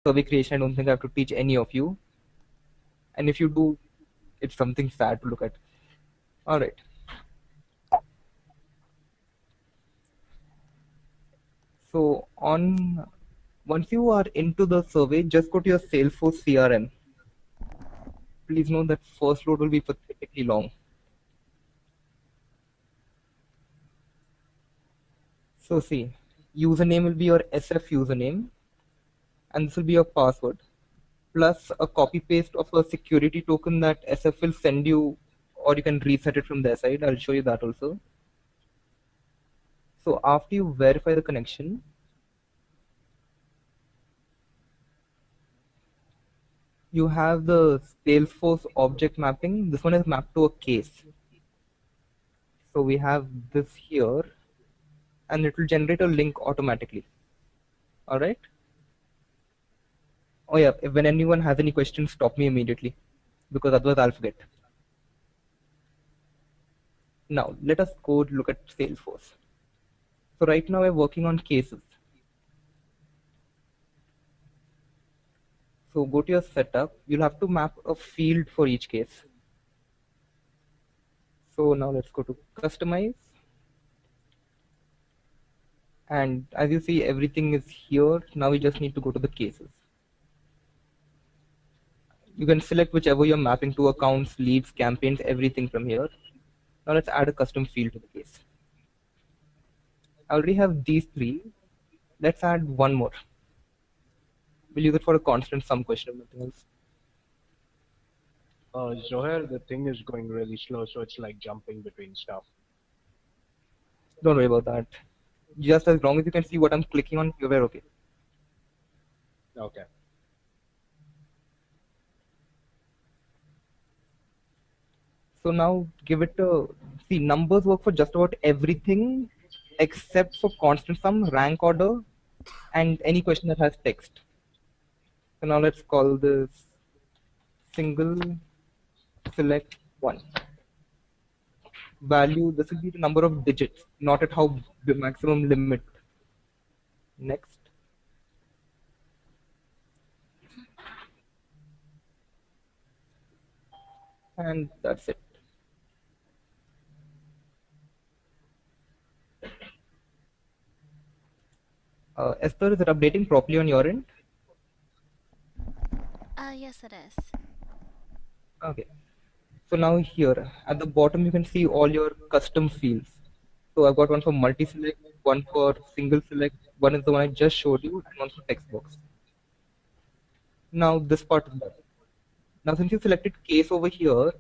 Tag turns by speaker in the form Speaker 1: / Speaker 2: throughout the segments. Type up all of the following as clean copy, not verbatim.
Speaker 1: survey creation, I don't think I have to teach any of you. And if you do, it's something sad to look at. All right. So once you are into the survey, just go to your Salesforce CRM. Please know that first load will be pathetically long. So see, username will be your SF username, and this will be your password, plus a copy paste of a security token that SF will send you, or you can reset it from their side. I'll show you that also. So after you verify the connection, you have the Salesforce object mapping. This one is mapped to a case. So we have this here, and it will generate a link automatically. All right. Oh yeah, if when anyone has any questions, stop me immediately, because otherwise I'll forget. Now let us go look at Salesforce. So right now we're working on cases. So go to your setup. You'll have to map a field for each case. So now let's go to customize. And as you see, everything is here. Now we just need to go to the cases. You can select whichever you're mapping to: accounts, leads, campaigns, everything from here. Now let's add a custom field to the case. I already have these three. Let's add one more. We'll use it for a constant sum question, nothing else.
Speaker 2: Zohair, the thing is going really slow, so it's like jumping between stuff.
Speaker 1: Don't worry about that. Just as long as you can see what I'm clicking on, you're okay.
Speaker 2: Okay.
Speaker 1: So now give it a, see, numbers work for just about everything except for constant sum, rank order, and any question that has text. So now let's call this single select one. Value, this will be the number of digits, not at how the maximum limit. Next. And that's it. Esther, is it updating properly on your end?
Speaker 3: Yes, it is.
Speaker 1: Okay. So now here at the bottom you can see all your custom fields. So I've got one for multi-select, one for single select, one is the one I just showed you, and one for text box. Now this part is done. Now since you selected case over here,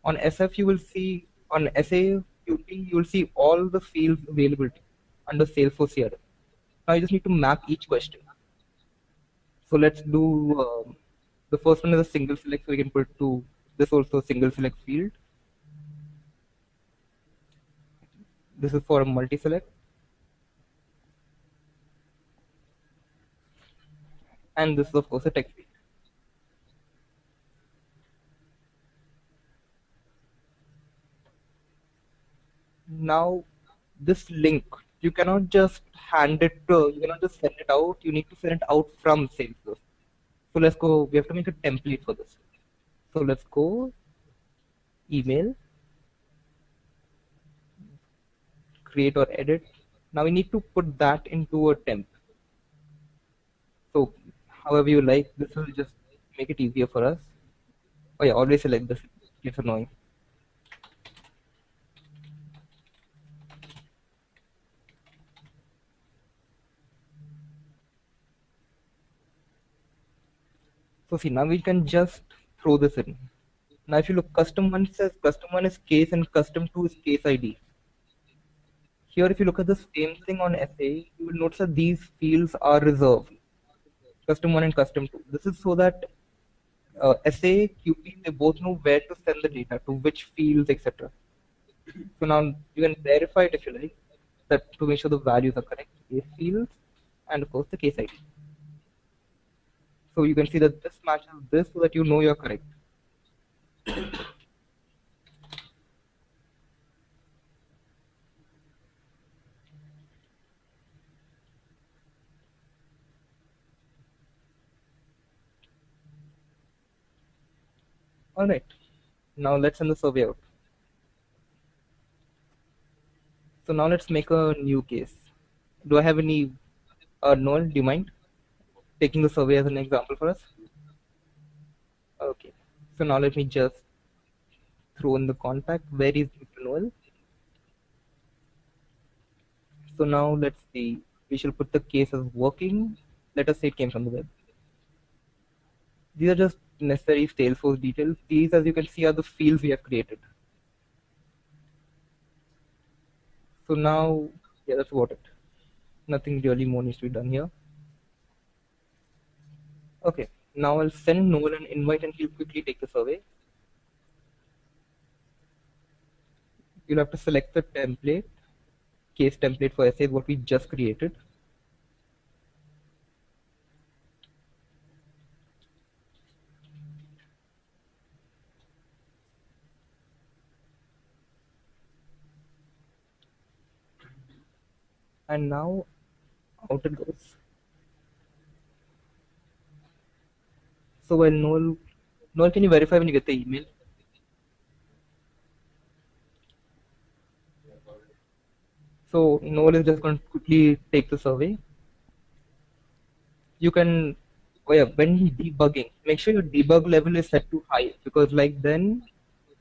Speaker 1: on SF you will see, on SA QT you will see all the fields available under Salesforce CRM. Now you just need to map each question. So let's do, the first one is a single select, so we can put to this also single select field. This is for a multi-select. And this is of course a text field. Now this link, you cannot just you cannot just send it out, you need to send it out from Salesforce. So let's go, we have to make a template for this. So let's go email, create or edit. Now we need to put that into a temp. So however you like, this will just make it easier for us. Oh yeah, always select this, it's annoying. So see, now we can just throw this in. Now if you look, custom one says custom one is case and custom two is case ID. Here, if you look at the same thing on SA, you will notice that these fields are reserved, custom 1 and custom 2. This is so that SA, QP, they both know where to send the data, to which fields, etc. So now you can verify it if you like, that to make sure the values are correct, case fields, and of course the case ID. So you can see that this matches this so that you know you're correct. All right. Now let's send the survey out. So now let's make a new case. Do I have any, Noel, do you mind taking the survey as an example for us? Okay. So now let me just throw in the contact. Where is Mr. Noel? So now let's see. We shall put the case as working. Let us say it came from the web. These are just necessary Salesforce details. These, as you can see, are the fields we have created. So now, yeah, that's about it. Nothing really more needs to be done here. Okay, now I'll send Noel an invite and he'll quickly take the survey. You'll have to select the template, case template for essays, what we just created. And now out it goes. So while Noel, can you verify when you get the email? So Noel is just going to quickly take the survey. You can, oh yeah, when debugging, make sure your debug level is set to high because like then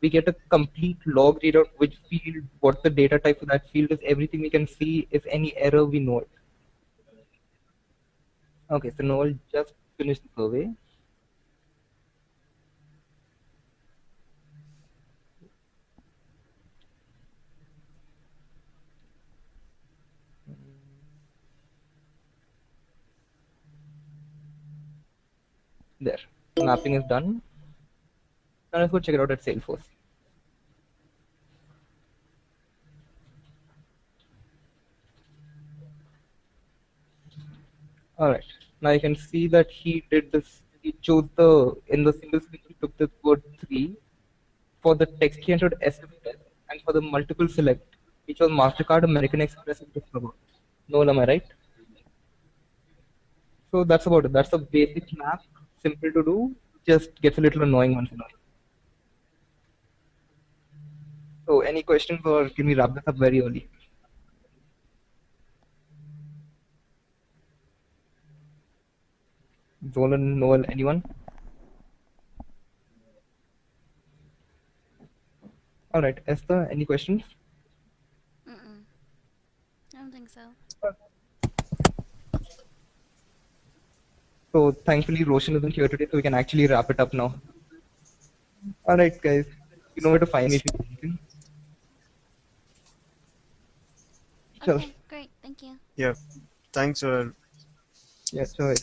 Speaker 1: we get a complete log readout which field, what the data type for that field is, everything we can see. If any error, we know it. Okay, so Noel just finished the survey. There, mapping is done. Now let's go check it out at Salesforce. All right, now you can see that he did this. He chose the, in the single screen, he took the word 3. For the text, he entered SFS, and for the multiple select, which was MasterCard, American Express, and Discover. Noel, am I right? So that's about it. That's a basic map, simple to do, just gets a little annoying once in a while. So any questions or can we wrap this up very early? Zolan, Noel, anyone? All right, Esther, any questions?
Speaker 3: Mm-mm. I don't think so.
Speaker 1: So thankfully Roshan isn't here today, so we can actually wrap it up now. All right, guys, you know where to find me if you need anything. Sure.
Speaker 3: Okay, great. Thank you.
Speaker 4: Yeah, thanks for
Speaker 1: Yeah, sure.